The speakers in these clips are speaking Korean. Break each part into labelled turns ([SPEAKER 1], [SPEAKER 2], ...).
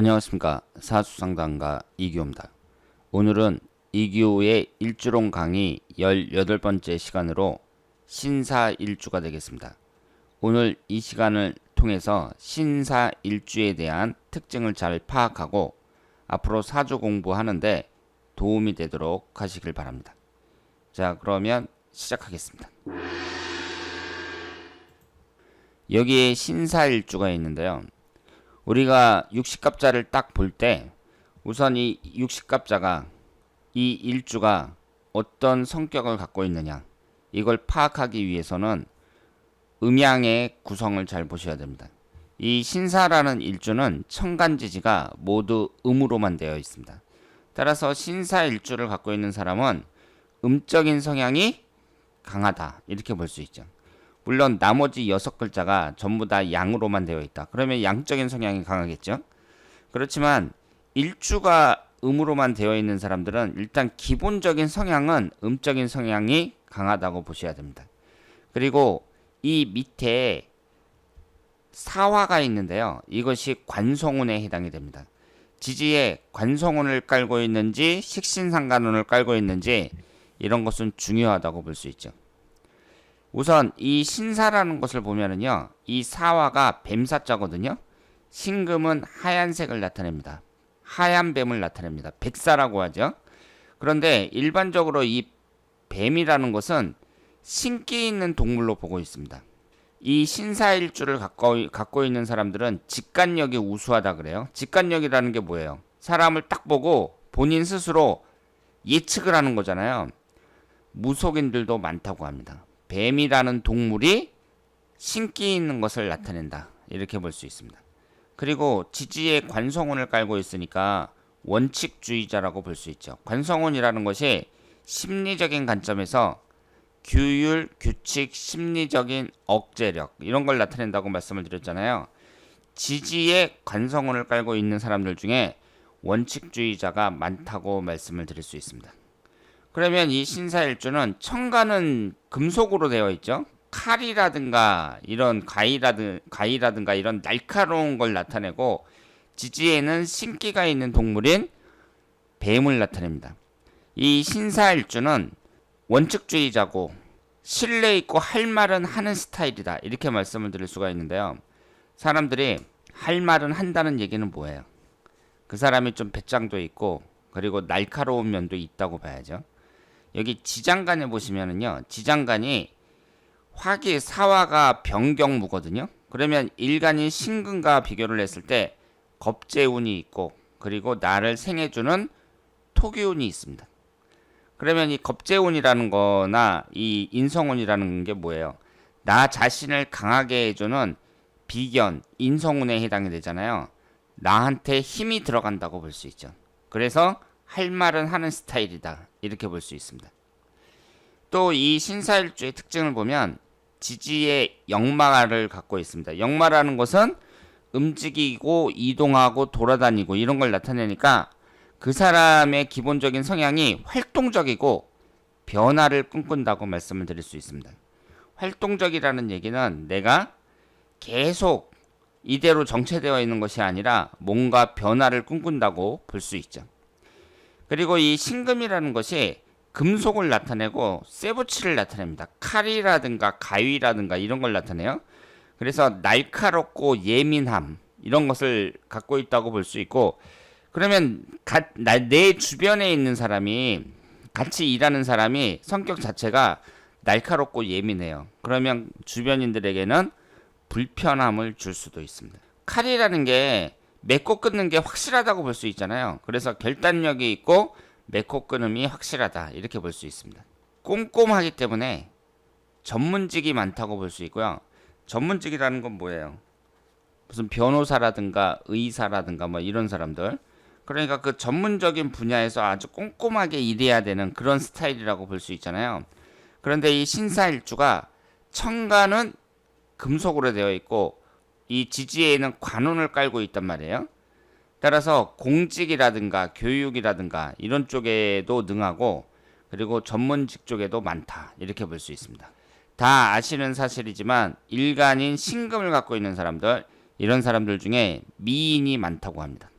[SPEAKER 1] 안녕하십니까. 사수상담가 이기호입니다. 오늘은 이기호의 일주론 강의 18번째 시간으로 신사일주가 되겠습니다. 오늘 이 시간을 통해서 신사일주에 대한 특징을 잘 파악하고 앞으로 사주 공부하는데 도움이 되도록 하시길 바랍니다. 자, 그러면 시작하겠습니다. 여기에 신사일주가 있는데요. 우리가 육식갑자를 딱 볼 때 우선 이 육식갑자가 이 일주가 어떤 성격을 갖고 있느냐 이걸 파악하기 위해서는 음양의 구성을 잘 보셔야 됩니다. 이 신사라는 일주는 천간지지가 모두 음으로만 되어 있습니다. 따라서 신사일주를 갖고 있는 사람은 음적인 성향이 강하다 이렇게 볼 수 있죠. 물론 나머지 6글자가 전부 다 양으로만 되어 있다. 그러면 양적인 성향이 강하겠죠. 그렇지만 일주가 음으로만 되어 있는 사람들은 일단 기본적인 성향은 음적인 성향이 강하다고 보셔야 됩니다. 그리고 이 밑에 사화가 있는데요. 이것이 관성운에 해당이 됩니다. 지지에 관성운을 깔고 있는지 식신상관운을 깔고 있는지 이런 것은 중요하다고 볼 수 있죠. 우선 이 신사라는 것을 보면은요. 이 사화가 뱀사자거든요. 신금은 하얀색을 나타냅니다. 하얀 뱀을 나타냅니다. 백사라고 하죠. 그런데 일반적으로 이 뱀이라는 것은 신기 있는 동물로 보고 있습니다. 이 신사일주를 갖고 있는 사람들은 직관력이 우수하다 그래요. 직관력이라는 게 뭐예요? 사람을 딱 보고 본인 스스로 예측을 하는 거잖아요. 무속인들도 많다고 합니다. 뱀이라는 동물이 신기 있는 것을 나타낸다. 이렇게 볼 수 있습니다. 그리고 지지에 관성운을 깔고 있으니까 원칙주의자라고 볼 수 있죠. 관성운이라는 것이 심리적인 관점에서 규율, 규칙, 심리적인 억제력 이런 걸 나타낸다고 말씀을 드렸잖아요. 지지에 관성운을 깔고 있는 사람들 중에 원칙주의자가 많다고 말씀을 드릴 수 있습니다. 그러면 이 신사일주는 천간은 금속으로 되어 있죠. 칼이라든가 이런 가위라든가 이런 날카로운 걸 나타내고 지지에는 신기가 있는 동물인 뱀을 나타냅니다. 이 신사일주는 원칙주의자고 신뢰 있고 할 말은 하는 스타일이다. 이렇게 말씀을 드릴 수가 있는데요. 사람들이 할 말은 한다는 얘기는 뭐예요? 그 사람이 좀 배짱도 있고 그리고 날카로운 면도 있다고 봐야죠. 여기 지장간에 보시면은요. 지장간이 화기 사화가 병경무거든요. 그러면 일간인 신금과 비교를 했을 때 겁재운이 있고 그리고 나를 생해주는 토기운이 있습니다. 그러면 이 겁재운이라는 거나 이 인성운이라는 게 뭐예요? 나 자신을 강하게 해주는 비견, 인성운에 해당이 되잖아요. 나한테 힘이 들어간다고 볼 수 있죠. 그래서 할 말은 하는 스타일이다. 이렇게 볼 수 있습니다. 또 이 신사일주의 특징을 보면 지지의 역마를 갖고 있습니다. 역마라는 것은 움직이고 이동하고 돌아다니고 이런 걸 나타내니까 그 사람의 기본적인 성향이 활동적이고 변화를 꿈꾼다고 말씀을 드릴 수 있습니다. 활동적이라는 얘기는 내가 계속 이대로 정체되어 있는 것이 아니라 뭔가 변화를 꿈꾼다고 볼 수 있죠. 그리고 이 신금이라는 것이 금속을 나타내고 쇠붙이를 나타냅니다. 칼이라든가 가위라든가 이런 걸 나타내요. 그래서 날카롭고 예민함 이런 것을 갖고 있다고 볼 수 있고 그러면 내 주변에 있는 사람이 같이 일하는 사람이 성격 자체가 날카롭고 예민해요. 그러면 주변인들에게는 불편함을 줄 수도 있습니다. 칼이라는 게 맺고 끊는 게 확실하다고 볼 수 있잖아요. 그래서 결단력이 있고 맺고 끊음이 확실하다 이렇게 볼 수 있습니다. 꼼꼼하기 때문에 전문직이 많다고 볼 수 있고요. 전문직이라는 건 뭐예요? 무슨 변호사라든가 의사라든가 뭐 이런 사람들. 그러니까 그 전문적인 분야에서 아주 꼼꼼하게 일해야 되는 그런 스타일이라고 볼 수 있잖아요. 그런데 이 신사일주가 천간은 금속으로 되어 있고 이 지지에는 관운을 깔고 있단 말이에요. 따라서 공직이라든가 교육이라든가 이런 쪽에도 능하고 그리고 전문직 쪽에도 많다 이렇게 볼 수 있습니다. 다 아시는 사실이지만 일간인 신금을 갖고 있는 사람들 이런 사람들 중에 미인이 많다고 합니다.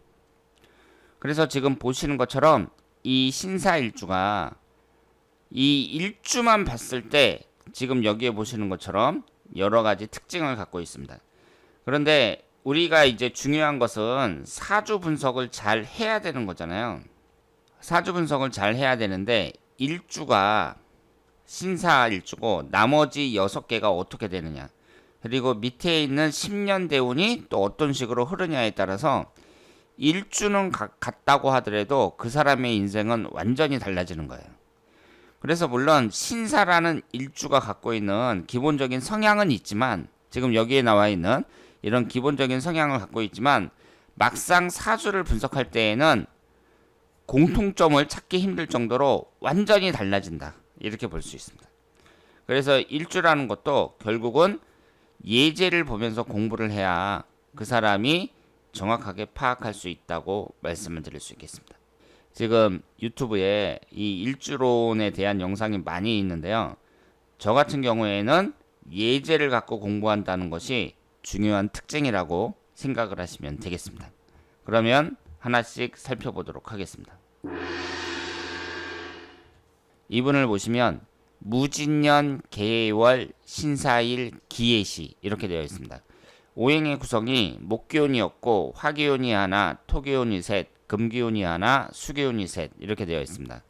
[SPEAKER 1] 그래서 지금 보시는 것처럼 이 신사일주가 이 일주만 봤을 때 지금 여기에 보시는 것처럼 여러 가지 특징을 갖고 있습니다. 그런데 우리가 이제 중요한 것은 사주 분석을 잘 해야 되는 거잖아요. 사주 분석을 잘 해야 되는데 일주가 신사일주고 나머지 6개가 어떻게 되느냐, 그리고 밑에 있는 10년 대운이 또 어떤 식으로 흐르냐에 따라서 일주는 같다고 하더라도 그 사람의 인생은 완전히 달라지는 거예요. 그래서 물론 신사라는 일주가 갖고 있는 기본적인 성향은 있지만, 지금 여기에 나와 있는 이런 기본적인 성향을 갖고 있지만 막상 사주를 분석할 때에는 공통점을 찾기 힘들 정도로 완전히 달라진다, 이렇게 볼 수 있습니다. 그래서 일주라는 것도 결국은 예제를 보면서 공부를 해야 그 사람이 정확하게 파악할 수 있다고 말씀을 드릴 수 있겠습니다. 지금 유튜브에 이 일주론에 대한 영상이 많이 있는데요. 저 같은 경우에는 예제를 갖고 공부한다는 것이 중요한 특징이라고 생각을 하시면 되겠습니다. 그러면 하나씩 살펴보도록 하겠습니다. 이분을 보시면 무진년, 계월, 신사일, 기해시 이렇게 되어 있습니다. 오행의 구성이 목기운이었고 화기운이 하나, 토기운이 셋, 금기운이 하나, 수기운이 셋 이렇게 되어 있습니다.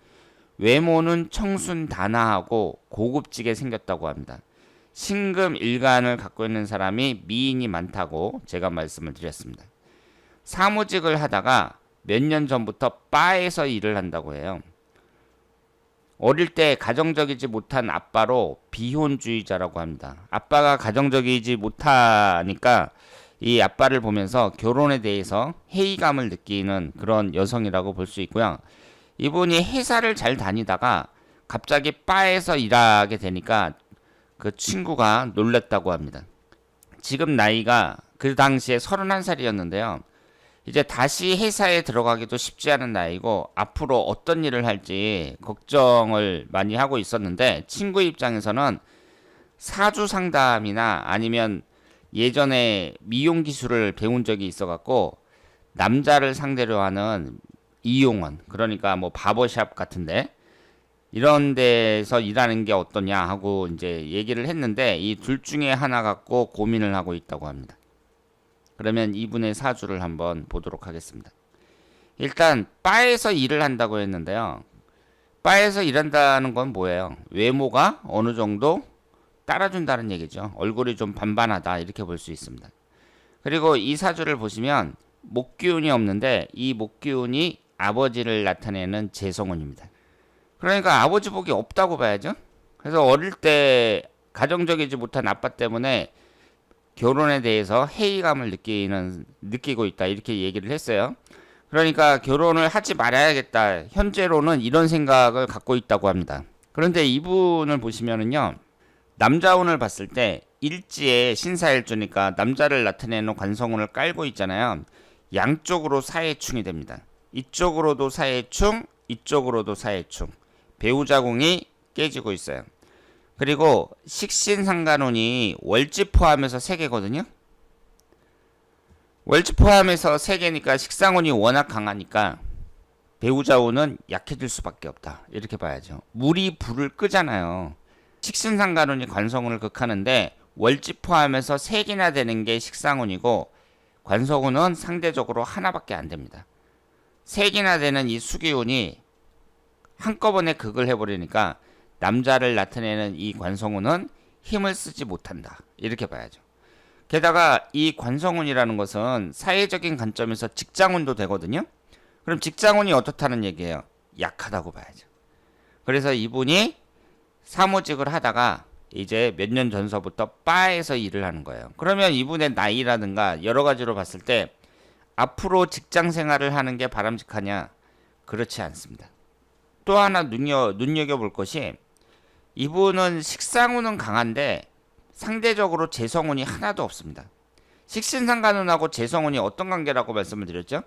[SPEAKER 1] 외모는 청순단아하고 고급지게 생겼다고 합니다. 신금 일간을 갖고 있는 사람이 미인이 많다고 제가 말씀을 드렸습니다. 사무직을 하다가 몇 년 전부터 바에서 일을 한다고 해요. 어릴 때 가정적이지 못한 아빠로 비혼주의자라고 합니다. 아빠가 가정적이지 못하니까 이 아빠를 보면서 결혼에 대해서 회의감을 느끼는 그런 여성이라고 볼 수 있고요. 이분이 회사를 잘 다니다가 갑자기 바에서 일하게 되니까 그 친구가 놀랐다고 합니다. 지금 나이가 그 당시에 31살이었는데요. 이제 다시 회사에 들어가기도 쉽지 않은 나이고 앞으로 어떤 일을 할지 걱정을 많이 하고 있었는데, 친구 입장에서는 사주 상담이나 아니면 예전에 미용 기술을 배운 적이 있어 갖고 남자를 상대로 하는 이용원, 그러니까 뭐 바버샵 같은데 이런 데서 일하는 게 어떠냐 하고 이제 얘기를 했는데, 이 둘 중에 하나 갖고 고민을 하고 있다고 합니다. 그러면 이분의 사주를 한번 보도록 하겠습니다. 일단 바에서 일을 한다고 했는데요. 바에서 일한다는 건 뭐예요? 외모가 어느 정도 따라준다는 얘기죠. 얼굴이 좀 반반하다, 이렇게 볼 수 있습니다. 그리고 이 사주를 보시면 목기운이 없는데 이 목기운이 아버지를 나타내는 재성운입니다. 그러니까 아버지 복이 없다고 봐야죠. 그래서 어릴 때 가정적이지 못한 아빠 때문에 결혼에 대해서 회의감을 느끼고 있다, 이렇게 얘기를 했어요. 그러니까 결혼을 하지 말아야겠다, 현재로는 이런 생각을 갖고 있다고 합니다. 그런데 이분을 보시면은요, 남자운을 봤을 때 일지에 신사일주니까 남자를 나타내는 관성운을 깔고 있잖아요. 양쪽으로 사해충이 됩니다. 이쪽으로도 사해충, 이쪽으로도 사해충, 배우자궁이 깨지고 있어요. 그리고 식신상간운이 월지 포함해서 3개거든요. 월지 포함해서 3개니까 식상운이 워낙 강하니까 배우자운은 약해질 수밖에 없다, 이렇게 봐야죠. 물이 불을 끄잖아요. 식신상간운이 관성운을 극하는데 월지 포함해서 3개나 되는 게 식상운이고 관성운은 상대적으로 하나밖에 안 됩니다. 3개나 되는 이 수기운이 한꺼번에 극을 해버리니까 남자를 나타내는 이 관성운은 힘을 쓰지 못한다, 이렇게 봐야죠. 게다가 이 관성운이라는 것은 사회적인 관점에서 직장운도 되거든요. 그럼 직장운이 어떻다는 얘기예요? 약하다고 봐야죠. 그래서 이분이 사무직을 하다가 이제 몇 년 전서부터 바에서 일을 하는 거예요. 그러면 이분의 나이라든가 여러 가지로 봤을 때 앞으로 직장 생활을 하는 게 바람직하냐? 그렇지 않습니다. 또 하나 눈여겨볼 것이, 이분은 식상운은 강한데 상대적으로 재성운이 하나도 없습니다. 식신상간운하고 재성운이 어떤 관계라고 말씀을 드렸죠?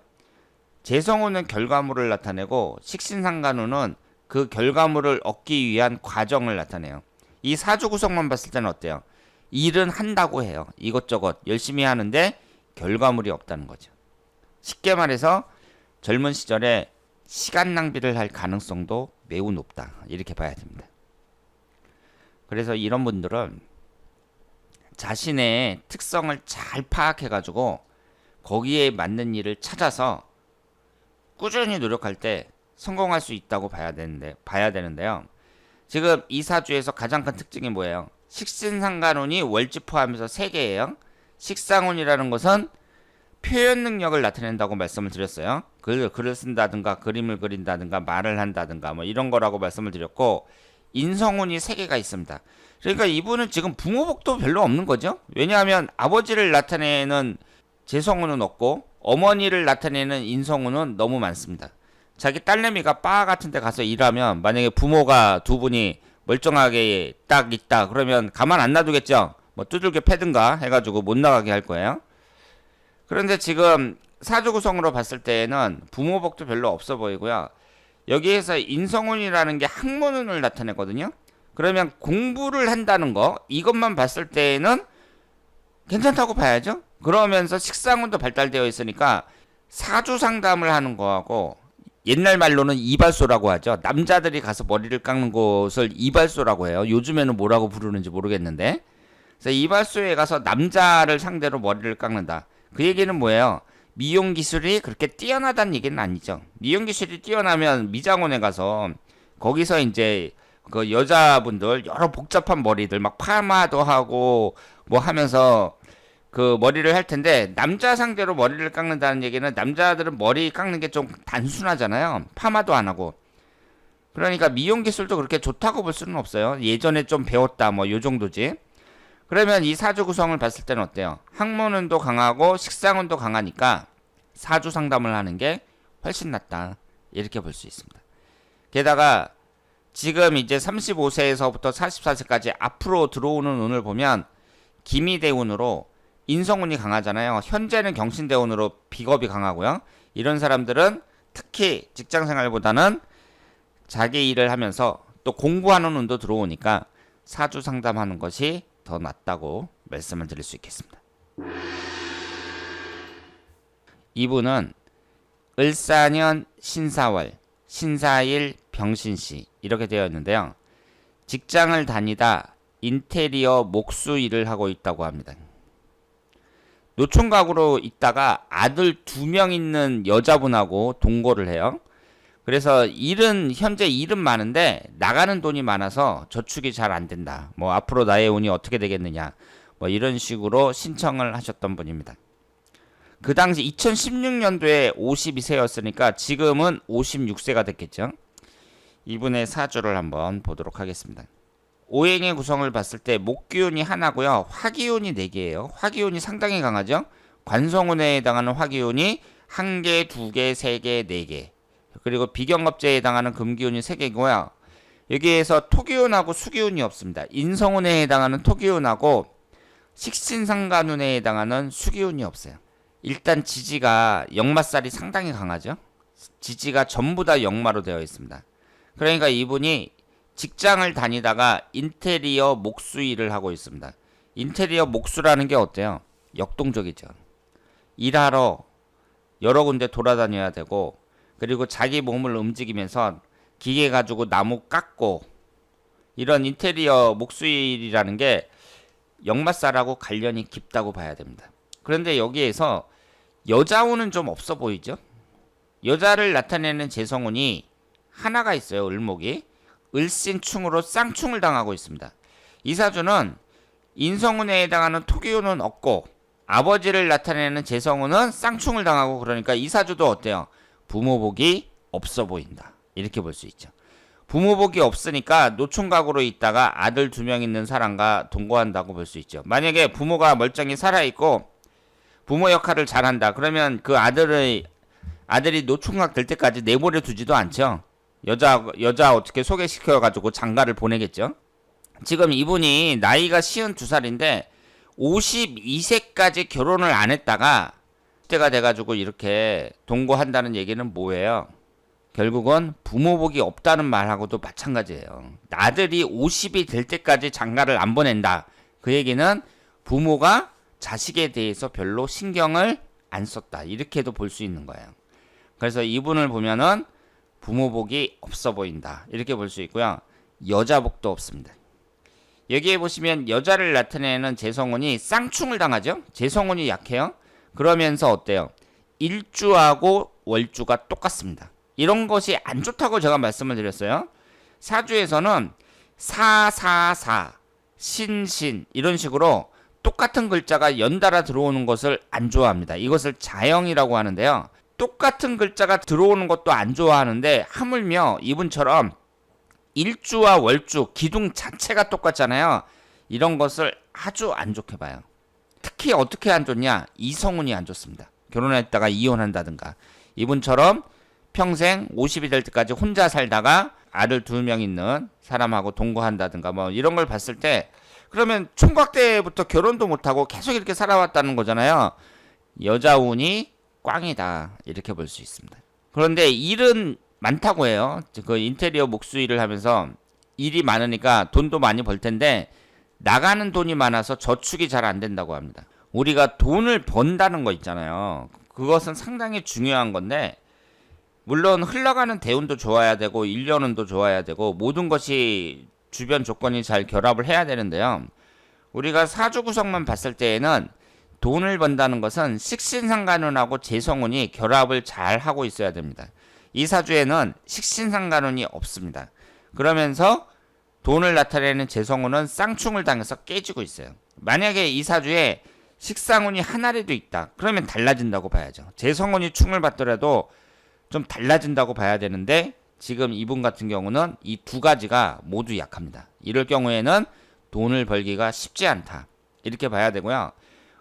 [SPEAKER 1] 재성운은 결과물을 나타내고 식신상간운은 그 결과물을 얻기 위한 과정을 나타내요. 이 사주 구성만 봤을 때는 어때요? 일은 한다고 해요. 이것저것 열심히 하는데 결과물이 없다는 거죠. 쉽게 말해서 젊은 시절에 시간 낭비를 할 가능성도 매우 높다. 이렇게 봐야 됩니다. 그래서 이런 분들은 자신의 특성을 잘 파악해가지고 거기에 맞는 일을 찾아서 꾸준히 노력할 때 성공할 수 있다고 봐야 되는데요. 지금 이 사주에서 가장 큰 특징이 뭐예요? 식신상간운이 월지 포함해서 3개예요. 식상운이라는 것은 표현 능력을 나타낸다고 말씀을 드렸어요. 글을 쓴다든가 그림을 그린다든가 말을 한다든가 뭐 이런 거라고 말씀을 드렸고, 인성운이 3개가 있습니다. 그러니까 이분은 지금 부모복도 별로 없는 거죠. 왜냐하면 아버지를 나타내는 재성운은 없고 어머니를 나타내는 인성운은 너무 많습니다. 자기 딸내미가 바 같은 데 가서 일하면 만약에 부모가 두 분이 멀쩡하게 딱 있다 그러면 가만 안 놔두겠죠. 뭐 두들겨 패든가 해가지고 못 나가게 할 거예요. 그런데 지금 사주 구성으로 봤을 때에는 부모복도 별로 없어 보이고요. 여기에서 인성운이라는 게 학문운을 나타내거든요. 그러면 공부를 한다는 거 이것만 봤을 때에는 괜찮다고 봐야죠. 그러면서 식상운도 발달되어 있으니까 사주 상담을 하는 거하고, 옛날 말로는 이발소라고 하죠. 남자들이 가서 머리를 깎는 곳을 이발소라고 해요. 요즘에는 뭐라고 부르는지 모르겠는데. 그래서 이발소에 가서 남자를 상대로 머리를 깎는다. 그 얘기는 뭐예요? 미용 기술이 그렇게 뛰어나다는 얘기는 아니죠. 미용 기술이 뛰어나면 미장원에 가서 거기서 이제 그 여자분들 여러 복잡한 머리들 막 파마도 하고 뭐 하면서 그 머리를 할 텐데, 남자 상대로 머리를 깎는다는 얘기는 남자들은 머리 깎는 게 좀 단순하잖아요. 파마도 안 하고. 그러니까 미용 기술도 그렇게 좋다고 볼 수는 없어요. 예전에 좀 배웠다 뭐 요 정도지. 그러면 이 사주 구성을 봤을 때는 어때요? 학문운도 강하고 식상운도 강하니까 사주 상담을 하는 게 훨씬 낫다. 이렇게 볼 수 있습니다. 게다가 지금 이제 35세에서부터 44세까지 앞으로 들어오는 운을 보면 기미대운으로 인성운이 강하잖아요. 현재는 경신대운으로 비겁이 강하고요. 이런 사람들은 특히 직장생활보다는 자기 일을 하면서 또 공부하는 운도 들어오니까 사주 상담하는 것이 더 낫다고 말씀을 드릴 수 있겠습니다. 이분은 을사년 신사월 신사일 병신시 이렇게 되어 있는데요. 직장을 다니다 인테리어 목수 일을 하고 있다고 합니다. 노총각으로 있다가 아들 2명 있는 여자분하고 동거를 해요. 그래서 현재 일은 많은데 나가는 돈이 많아서 저축이 잘 안 된다. 뭐 앞으로 나의 운이 어떻게 되겠느냐. 뭐 이런 식으로 신청을 하셨던 분입니다. 그 당시 2016년도에 52세였으니까 지금은 56세가 됐겠죠. 이분의 사주를 한번 보도록 하겠습니다. 오행의 구성을 봤을 때 목기운이 하나고요. 화기운이 4개예요. 화기운이 상당히 강하죠. 관성운에 해당하는 화기운이 1개, 2개, 3개, 4개. 그리고 비경업제에 해당하는 금기운이 3개고요. 여기에서 토기운하고 수기운이 없습니다. 인성운에 해당하는 토기운하고 식신상간운에 해당하는 수기운이 없어요. 일단 지지가 역마살이 상당히 강하죠. 지지가 전부 다 역마로 되어 있습니다. 그러니까 이분이 직장을 다니다가 인테리어 목수 일을 하고 있습니다. 인테리어 목수라는 게 어때요? 역동적이죠. 일하러 여러 군데 돌아다녀야 되고, 그리고 자기 몸을 움직이면서 기계 가지고 나무 깎고, 이런 인테리어 목수 일이라는 게 역마살하고 관련이 깊다고 봐야 됩니다. 그런데 여기에서 여자운은 좀 없어 보이죠? 여자를 나타내는 재성운이 하나가 있어요. 을목이. 을신충으로 쌍충을 당하고 있습니다. 이 사주는 인성운에 해당하는 토기운은 없고 아버지를 나타내는 재성운은 쌍충을 당하고, 그러니까 이 사주도 어때요? 부모복이 없어 보인다. 이렇게 볼 수 있죠. 부모복이 없으니까 노총각으로 있다가 아들 2명 있는 사람과 동거한다고 볼 수 있죠. 만약에 부모가 멀쩡히 살아있고 부모 역할을 잘한다. 그러면 그 아들이 노총각 될 때까지 내버려 두지도 않죠. 여자 어떻게 소개시켜가지고 장가를 보내겠죠. 지금 이분이 나이가 52살인데 52세까지 결혼을 안 했다가 때가 돼가지고 이렇게 동거한다는 얘기는 뭐예요? 결국은 부모복이 없다는 말하고도 마찬가지예요. 아들이 50이 될 때까지 장가를 안 보낸다. 그 얘기는 부모가 자식에 대해서 별로 신경을 안 썼다. 이렇게도 볼 수 있는 거예요. 그래서 이분을 보면은 부모복이 없어 보인다. 이렇게 볼 수 있고요. 여자복도 없습니다. 여기에 보시면 여자를 나타내는 재성운이 쌍충을 당하죠. 재성운이 약해요. 그러면서 어때요? 일주하고 월주가 똑같습니다. 이런 것이 안 좋다고 제가 말씀을 드렸어요. 사주에서는 사사사, 신신 이런 식으로 똑같은 글자가 연달아 들어오는 것을 안 좋아합니다. 이것을 자영이라고 하는데요. 똑같은 글자가 들어오는 것도 안 좋아하는데 하물며 이분처럼 일주와 월주, 기둥 자체가 똑같잖아요. 이런 것을 아주 안 좋게 봐요. 특히 어떻게 안 좋냐? 이성운이 안 좋습니다. 결혼했다가 이혼한다든가 이분처럼 평생 50이 될 때까지 혼자 살다가 아들 2명 있는 사람하고 동거한다든가 뭐 이런 걸 봤을 때 그러면 총각 때부터 결혼도 못하고 계속 이렇게 살아왔다는 거잖아요. 여자운이 꽝이다 이렇게 볼 수 있습니다. 그런데 일은 많다고 해요. 그 인테리어 목수 일을 하면서 일이 많으니까 돈도 많이 벌 텐데 나가는 돈이 많아서 저축이 잘 안 된다고 합니다. 우리가 돈을 번다는 거 있잖아요. 그것은 상당히 중요한 건데 물론 흘러가는 대운도 좋아야 되고 일년운도 좋아야 되고 모든 것이 주변 조건이 잘 결합을 해야 되는데요. 우리가 사주 구성만 봤을 때에는 돈을 번다는 것은 식신상간운하고 재성운이 결합을 잘 하고 있어야 됩니다. 이 사주에는 식신상간운이 없습니다. 그러면서 돈을 나타내는 재성운은 쌍충을 당해서 깨지고 있어요. 만약에 이 사주에 식상운이 하나라도 있다. 그러면 달라진다고 봐야죠. 재성운이 충을 받더라도 좀 달라진다고 봐야 되는데 지금 이분 같은 경우는 이 두 가지가 모두 약합니다. 이럴 경우에는 돈을 벌기가 쉽지 않다. 이렇게 봐야 되고요.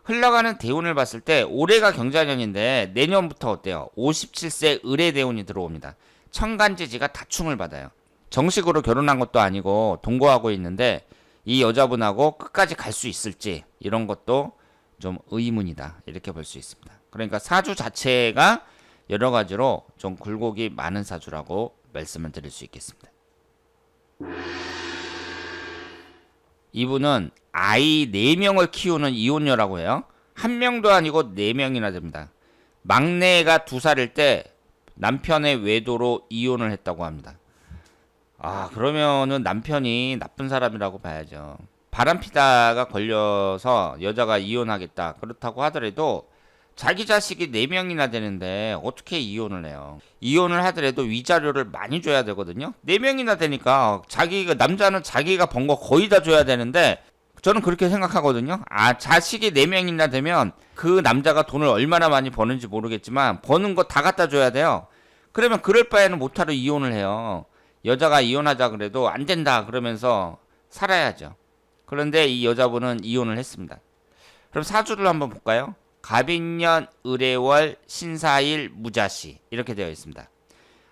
[SPEAKER 1] 흘러가는 대운을 봤을 때 올해가 경자년인데 내년부터 어때요? 57세 을의 대운이 들어옵니다. 천간지지가 다충을 받아요. 정식으로 결혼한 것도 아니고 동거하고 있는데 이 여자분하고 끝까지 갈 수 있을지 이런 것도 좀 의문이다. 이렇게 볼 수 있습니다. 그러니까 사주 자체가 여러 가지로 좀 굴곡이 많은 사주라고 말씀을 드릴 수 있겠습니다. 이분은 아이 4명을 키우는 이혼녀라고 해요. 한 명도 아니고 4명이나 됩니다. 막내가 2살일 때 남편의 외도로 이혼을 했다고 합니다. 아, 그러면은 남편이 나쁜 사람이라고 봐야죠. 바람피다가 걸려서 여자가 이혼하겠다. 그렇다고 하더라도 자기 자식이 4명이나 되는데 어떻게 이혼을 해요? 이혼을 하더라도 위자료를 많이 줘야 되거든요. 4명이나 되니까 남자는 자기가 번 거 거의 다 줘야 되는데 저는 그렇게 생각하거든요. 아, 자식이 4명이나 되면 그 남자가 돈을 얼마나 많이 버는지 모르겠지만 버는 거 다 갖다 줘야 돼요. 그러면 그럴 바에는 못하러 이혼을 해요. 여자가 이혼하자 그래도 안 된다 그러면서 살아야죠. 그런데 이 여자분은 이혼을 했습니다. 그럼 사주를 한번 볼까요? 갑인년, 을해월, 신사일, 무자시 이렇게 되어 있습니다.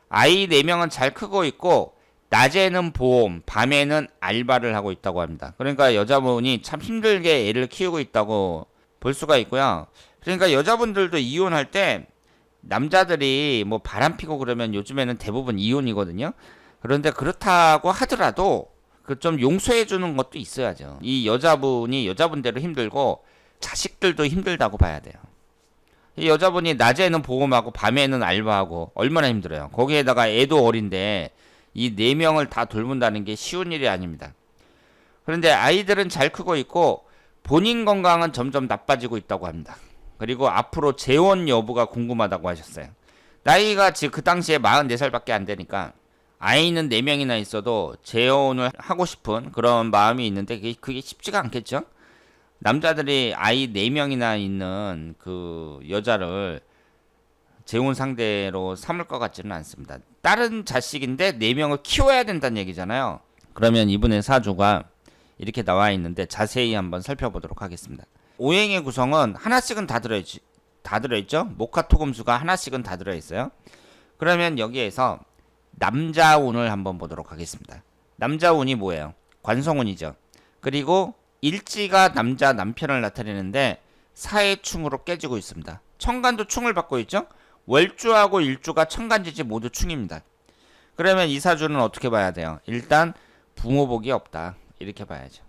[SPEAKER 1] 아이 4명은 잘 크고 있고 낮에는 보험, 밤에는 알바를 하고 있다고 합니다. 그러니까 여자분이 참 힘들게 애를 키우고 있다고 볼 수가 있고요. 그러니까 여자분들도 이혼할 때 남자들이 뭐 바람피고 그러면 요즘에는 대부분 이혼이거든요. 그런데 그렇다고 하더라도 그 좀 용서해 주는 것도 있어야죠. 이 여자분이 여자분대로 힘들고 자식들도 힘들다고 봐야 돼요. 이 여자분이 낮에는 보험하고 밤에는 알바하고 얼마나 힘들어요. 거기에다가 애도 어린데 이 4명을 다 돌본다는 게 쉬운 일이 아닙니다. 그런데 아이들은 잘 크고 있고 본인 건강은 점점 나빠지고 있다고 합니다. 그리고 앞으로 재혼 여부가 궁금하다고 하셨어요. 나이가 지금 그 당시에 44살밖에 안 되니까 아이는 4명이나 있어도 재혼을 하고 싶은 그런 마음이 있는데 그게 쉽지가 않겠죠? 남자들이 아이 4명이나 있는 그 여자를 재혼 상대로 삼을 것 같지는 않습니다. 다른 자식인데 4명을 키워야 된다는 얘기잖아요. 그러면 이분의 사주가 이렇게 나와 있는데 자세히 한번 살펴보도록 하겠습니다. 오행의 구성은 하나씩은 다 들어있죠? 목화토금수가 하나씩은 다 들어있어요. 그러면 여기에서 남자운을 한번 보도록 하겠습니다. 남자운이 뭐예요? 관성운이죠. 그리고 일지가 남편을 나타내는데 사해충으로 깨지고 있습니다. 천간도 충을 받고 있죠. 월주하고 일주가 천간지지 모두 충입니다. 그러면 이 사주는 어떻게 봐야 돼요? 일단 부모복이 없다 이렇게 봐야죠.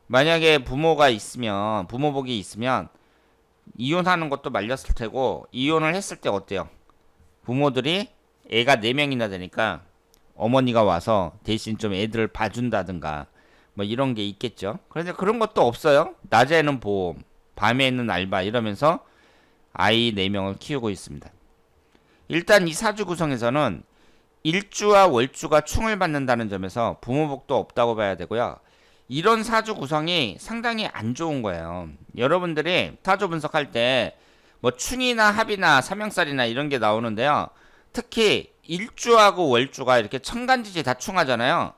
[SPEAKER 1] 만약에 부모복이 있으면 이혼하는 것도 말렸을 테고 이혼을 했을 때 어때요? 부모들이 애가 4명이나 되니까 어머니가 와서 대신 좀 애들을 봐준다든가 뭐 이런 게 있겠죠. 그런데 그런 것도 없어요. 낮에는 보험, 밤에는 알바 이러면서 아이 4명을 키우고 있습니다. 일단 이 사주 구성에서는 일주와 월주가 충을 받는다는 점에서 부모복도 없다고 봐야 되고요. 이런 사주 구성이 상당히 안 좋은 거예요. 여러분들이 사주 분석할 때 뭐 충이나 합이나 삼형살이나 이런 게 나오는데요. 특히 일주하고 월주가 이렇게 천간지지 다 충하잖아요.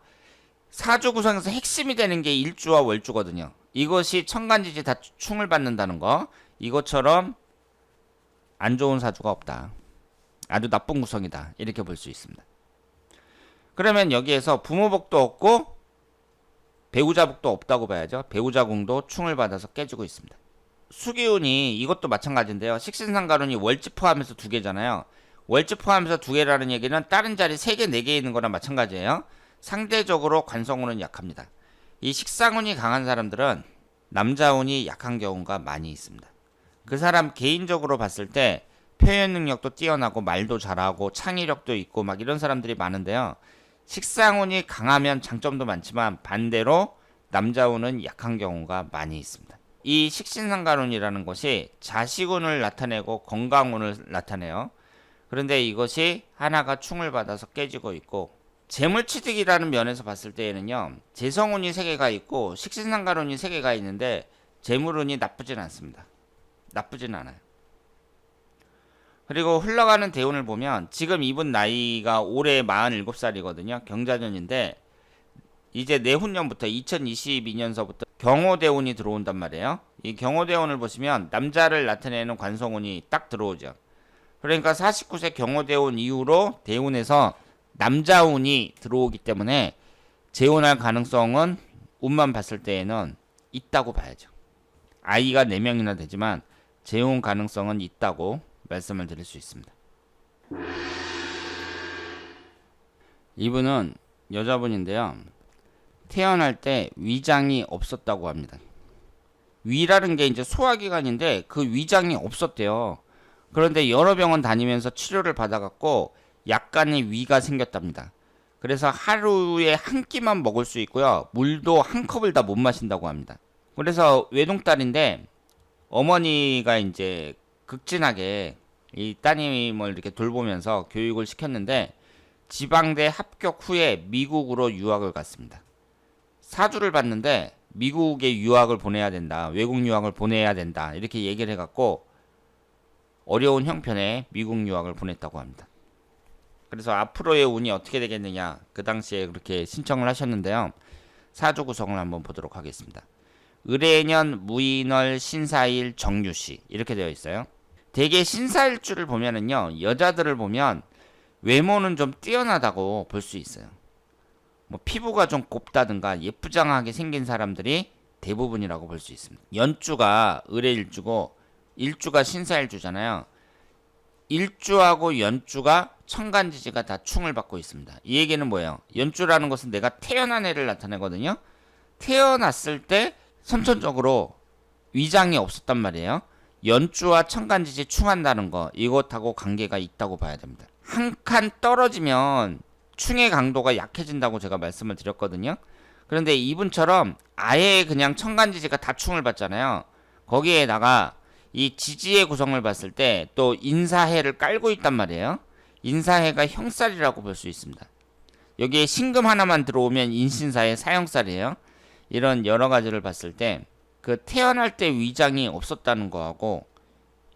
[SPEAKER 1] 사주 구성에서 핵심이 되는 게 일주와 월주거든요. 이것이 천간지지 다 충을 받는다는 거. 이것처럼 안 좋은 사주가 없다. 아주 나쁜 구성이다. 이렇게 볼 수 있습니다. 그러면 여기에서 부모복도 없고 배우자복도 없다고 봐야죠. 배우자궁도 충을 받아서 깨지고 있습니다. 수기운이 이것도 마찬가지인데요. 식신상가론이 월지 포함해서 2개잖아요. 월지 포함해서 2개라는 얘기는 다른 자리 3개, 4개 있는 거랑 마찬가지예요. 상대적으로 관성운은 약합니다. 이 식상운이 강한 사람들은 남자운이 약한 경우가 많이 있습니다. 그 사람 개인적으로 봤을 때 표현 능력도 뛰어나고 말도 잘하고 창의력도 있고 막 이런 사람들이 많은데요. 식상운이 강하면 장점도 많지만 반대로 남자운은 약한 경우가 많이 있습니다. 이 식신상가론이라는 것이 자식운을 나타내고 건강운을 나타내요. 그런데 이것이 하나가 충을 받아서 깨지고 있고 재물취득이라는 면에서 봤을 때에는요. 재성운이 3개가 있고 식신상가론이 3개가 있는데 재물운이 나쁘진 않습니다. 나쁘진 않아요. 그리고 흘러가는 대운을 보면 지금 이분 나이가 올해 47살이거든요. 경자년인데 이제 내후년부터 2022년서부터 경호대운이 들어온단 말이에요. 이 경호대운을 보시면 남자를 나타내는 관성운이 딱 들어오죠. 그러니까 49세 경호대운 이후로 대운에서 남자운이 들어오기 때문에 재혼할 가능성은 운만 봤을 때에는 있다고 봐야죠. 아이가 4명이나 되지만 재혼 가능성은 있다고 말씀을 드릴 수 있습니다. 이분은 여자분인데요. 태어날 때 위장이 없었다고 합니다. 위라는 게 이제 소화기관인데 그 위장이 없었대요. 그런데 여러 병원 다니면서 치료를 받아갖고 약간의 위가 생겼답니다. 그래서 하루에 한 끼만 먹을 수 있고요. 물도 한 컵을 다 못 마신다고 합니다. 그래서 외동딸인데 어머니가 이제 극진하게 이 따님을 이렇게 돌보면서 교육을 시켰는데 지방대 합격 후에 미국으로 유학을 갔습니다. 사주를 봤는데 미국에 유학을 보내야 된다. 외국 유학을 보내야 된다. 이렇게 얘기를 해갖고 어려운 형편에 미국 유학을 보냈다고 합니다. 그래서 앞으로의 운이 어떻게 되겠느냐. 그 당시에 그렇게 신청을 하셨는데요. 사주 구성을 한번 보도록 하겠습니다. 을해년, 무인월, 신사일, 정유시 이렇게 되어 있어요. 대개 신사일주를 보면은요. 여자들을 보면 외모는 좀 뛰어나다고 볼 수 있어요. 뭐 피부가 좀 곱다든가 예쁘장하게 생긴 사람들이 대부분이라고 볼 수 있습니다. 연주가 을해일주고 일주가 신사일주잖아요. 일주하고 연주가 천간지지가 다 충을 받고 있습니다. 이 얘기는 뭐예요? 연주라는 것은 내가 태어난 애를 나타내거든요. 태어났을 때 선천적으로 위장이 없었단 말이에요. 연주와 천간지지 충한다는 거 이것하고 관계가 있다고 봐야 됩니다. 한 칸 떨어지면 충의 강도가 약해진다고 제가 말씀을 드렸거든요. 그런데 이분처럼 아예 그냥 천간지지가 다 충을 받잖아요. 거기에다가 이 지지의 구성을 봤을 때 또 인사해를 깔고 있단 말이에요. 인사해가 형살이라고 볼 수 있습니다. 여기에 신금 하나만 들어오면 인신사해 사형살이에요. 이런 여러 가지를 봤을 때 그 태어날 때 위장이 없었다는 거하고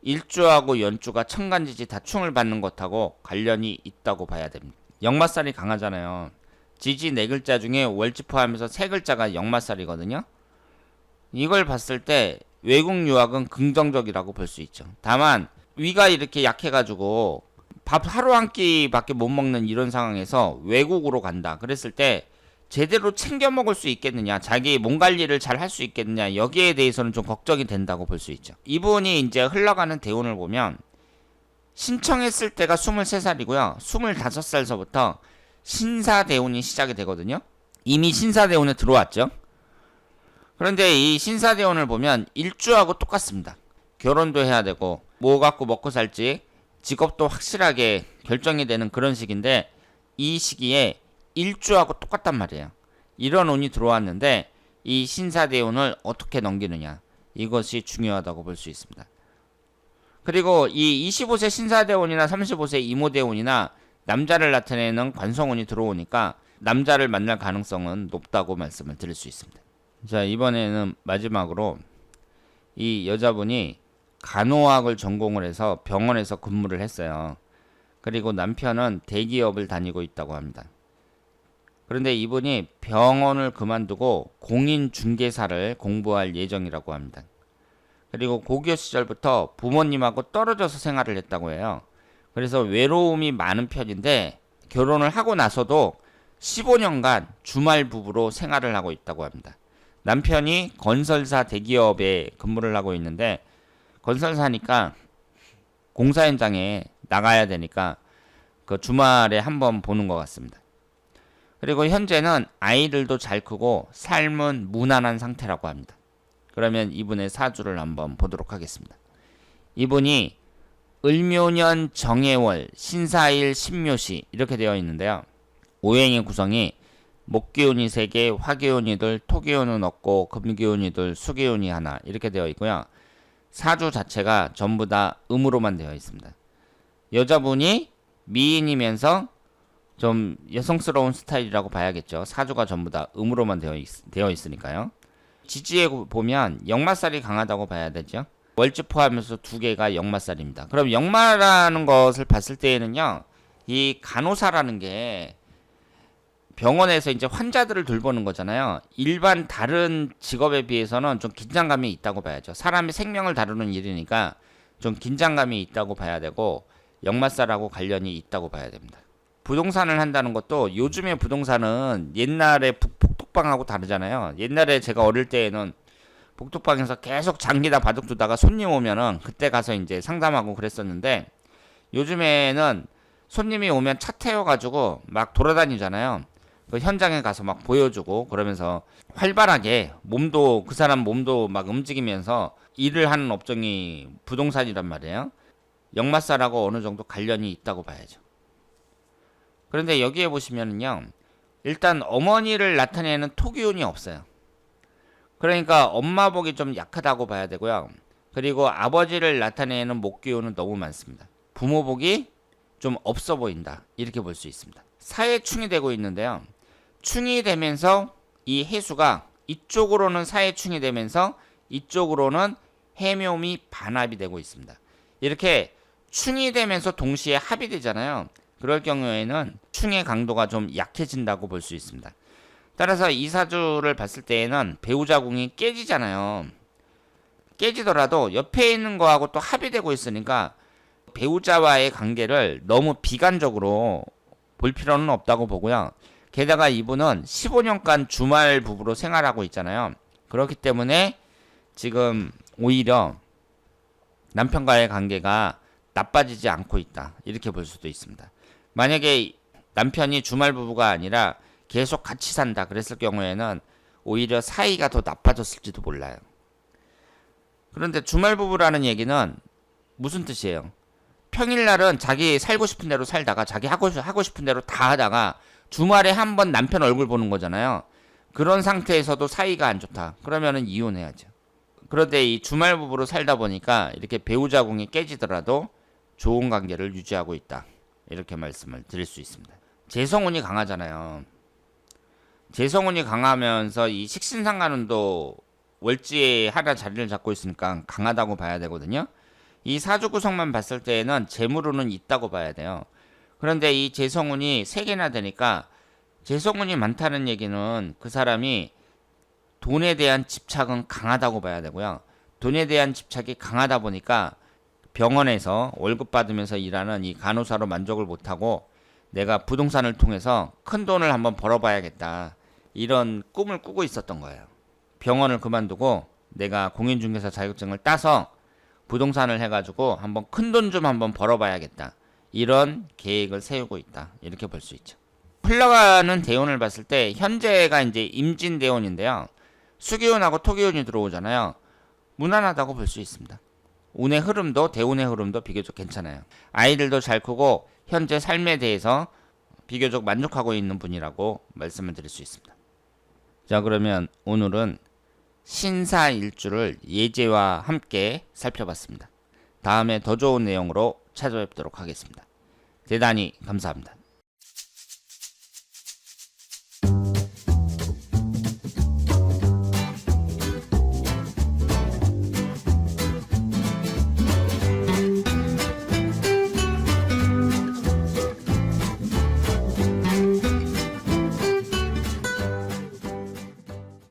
[SPEAKER 1] 일주하고 연주가 천간지지 다 충을 받는 것하고 관련이 있다고 봐야 됩니다. 역마살이 강하잖아요. 지지 4글자 중에 월지 포함해서 3글자가 역마살이거든요. 이걸 봤을 때 외국 유학은 긍정적이라고 볼 수 있죠. 다만 위가 이렇게 약해가지고 밥 하루 한 끼밖에 못 먹는 이런 상황에서 외국으로 간다. 그랬을 때 제대로 챙겨 먹을 수 있겠느냐, 자기 몸 관리를 잘 할 수 있겠느냐, 여기에 대해서는 좀 걱정이 된다고 볼 수 있죠. 이분이 이제 흘러가는 대운을 보면 신청했을 때가 23살이고요. 25살서부터 신사대운이 시작이 되거든요. 이미 신사대운에 들어왔죠. 그런데 이 신사대운을 보면 일주하고 똑같습니다. 결혼도 해야 되고 뭐 갖고 먹고 살지 직업도 확실하게 결정이 되는 그런 시기인데 이 시기에 일주하고 똑같단 말이에요. 이런 운이 들어왔는데 이 신사대운을 어떻게 넘기느냐, 이것이 중요하다고 볼 수 있습니다. 그리고 이 25세 신사대운이나 35세 이모대운이나 남자를 나타내는 관성운이 들어오니까 남자를 만날 가능성은 높다고 말씀을 드릴 수 있습니다. 자, 이번에는 마지막으로 이 여자분이 간호학을 전공을 해서 병원에서 근무를 했어요. 그리고 남편은 대기업을 다니고 있다고 합니다. 그런데 이분이 병원을 그만두고 공인중개사를 공부할 예정이라고 합니다. 그리고 고교 시절부터 부모님하고 떨어져서 생활을 했다고 해요. 그래서 외로움이 많은 편인데 결혼을 하고 나서도 15년간 주말 부부로 생활을 하고 있다고 합니다. 남편이 건설사 대기업에 근무를 하고 있는데 건설사니까 공사 현장에 나가야 되니까 그 주말에 한번 보는 것 같습니다. 그리고 현재는 아이들도 잘 크고 삶은 무난한 상태라고 합니다. 그러면 이분의 사주를 한번 보도록 하겠습니다. 이분이 을묘년 정해월 신사일 신묘시 이렇게 되어 있는데요. 오행의 구성이 목기운이 3개, 화기운이 2, 토기운은 없고 금기운이 2, 수기운이 1 이렇게 되어 있고요. 사주 자체가 전부 다 음으로만 되어 있습니다. 여자분이 미인이면서 좀 여성스러운 스타일이라고 봐야겠죠. 사주가 전부 다 음으로만 되어 있으니까요. 지지에 보면 역마살이 강하다고 봐야 되죠. 월지 포함해서 2개가 역마살입니다. 그럼 역마라는 것을 봤을 때에는요, 이 간호사라는 게 병원에서 이제 환자들을 돌보는 거잖아요. 일반 다른 직업에 비해서는 좀 긴장감이 있다고 봐야죠. 사람의 생명을 다루는 일이니까 좀 긴장감이 있다고 봐야 되고 역마살하고 관련이 있다고 봐야 됩니다. 부동산을 한다는 것도 요즘의 부동산은 옛날에 복덕방하고 다르잖아요. 옛날에 제가 어릴 때에는 복덕방에서 계속 장기다 바둑 두다가 손님 오면은 그때 가서 이제 상담하고 그랬었는데 요즘에는 손님이 오면 차 태워가지고 막 돌아다니잖아요. 그 현장에 가서 막 보여주고 그러면서 활발하게 몸도 그 사람 몸도 막 움직이면서 일을 하는 업종이 부동산이란 말이에요. 역마살하고 어느 정도 관련이 있다고 봐야죠. 그런데 여기에 보시면은요, 일단 어머니를 나타내는 토기운이 없어요. 그러니까 엄마 복이 좀 약하다고 봐야 되고요. 그리고 아버지를 나타내는 목기운은 너무 많습니다. 부모 복이 좀 없어 보인다, 이렇게 볼 수 있습니다. 사해충이 되고 있는데요. 충이 되면서 이 해수가 이쪽으로는 사해충이 되면서 이쪽으로는 해묘미 반합이 되고 있습니다. 이렇게 충이 되면서 동시에 합이 되잖아요. 그럴 경우에는 충의 강도가 좀 약해진다고 볼 수 있습니다. 따라서 이 사주를 봤을 때에는 배우자 궁이 깨지잖아요. 깨지더라도 옆에 있는 거하고 또 합이 되고 있으니까 배우자와의 관계를 너무 비관적으로 볼 필요는 없다고 보고요. 게다가 이분은 15년간 주말 부부로 생활하고 있잖아요. 그렇기 때문에 지금 오히려 남편과의 관계가 나빠지지 않고 있다, 이렇게 볼 수도 있습니다. 만약에 남편이 주말 부부가 아니라 계속 같이 산다 그랬을 경우에는 오히려 사이가 더 나빠졌을지도 몰라요. 그런데 주말 부부라는 얘기는 무슨 뜻이에요? 평일날은 자기 살고 싶은 대로 살다가 자기 하고 싶은 대로 다 하다가 주말에 한번 남편 얼굴 보는 거잖아요. 그런 상태에서도 사이가 안 좋다. 그러면은 이혼해야죠. 그런데 이 주말 부부로 살다 보니까 이렇게 배우자 궁이 깨지더라도 좋은 관계를 유지하고 있다, 이렇게 말씀을 드릴 수 있습니다. 재성운이 강하잖아요. 재성운이 강하면서 이 식신상관운도 월지에 하나 자리를 잡고 있으니까 강하다고 봐야 되거든요. 이 사주 구성만 봤을 때에는 재물운은 있다고 봐야 돼요. 그런데 이 재성운이 3개나 되니까 재성운이 많다는 얘기는 그 사람이 돈에 대한 집착은 강하다고 봐야 되고요. 돈에 대한 집착이 강하다 보니까 병원에서 월급 받으면서 일하는 이 간호사로 만족을 못하고 내가 부동산을 통해서 큰 돈을 한번 벌어봐야겠다, 이런 꿈을 꾸고 있었던 거예요. 병원을 그만두고 내가 공인중개사 자격증을 따서 부동산을 해가지고 한번 큰 돈 좀 한번 벌어봐야겠다, 이런 계획을 세우고 있다, 이렇게 볼 수 있죠. 흘러가는 대운을 봤을 때 현재가 이제 임진대운인데요. 수기운하고 토기운이 들어오잖아요. 무난하다고 볼 수 있습니다. 운의 흐름도 대운의 흐름도 비교적 괜찮아요. 아이들도 잘 크고 현재 삶에 대해서 비교적 만족하고 있는 분이라고 말씀을 드릴 수 있습니다. 자, 그러면 오늘은 신사일주를 예제와 함께 살펴봤습니다. 다음에 더 좋은 내용으로 찾아뵙도록 하겠습니다. 대단히 감사합니다.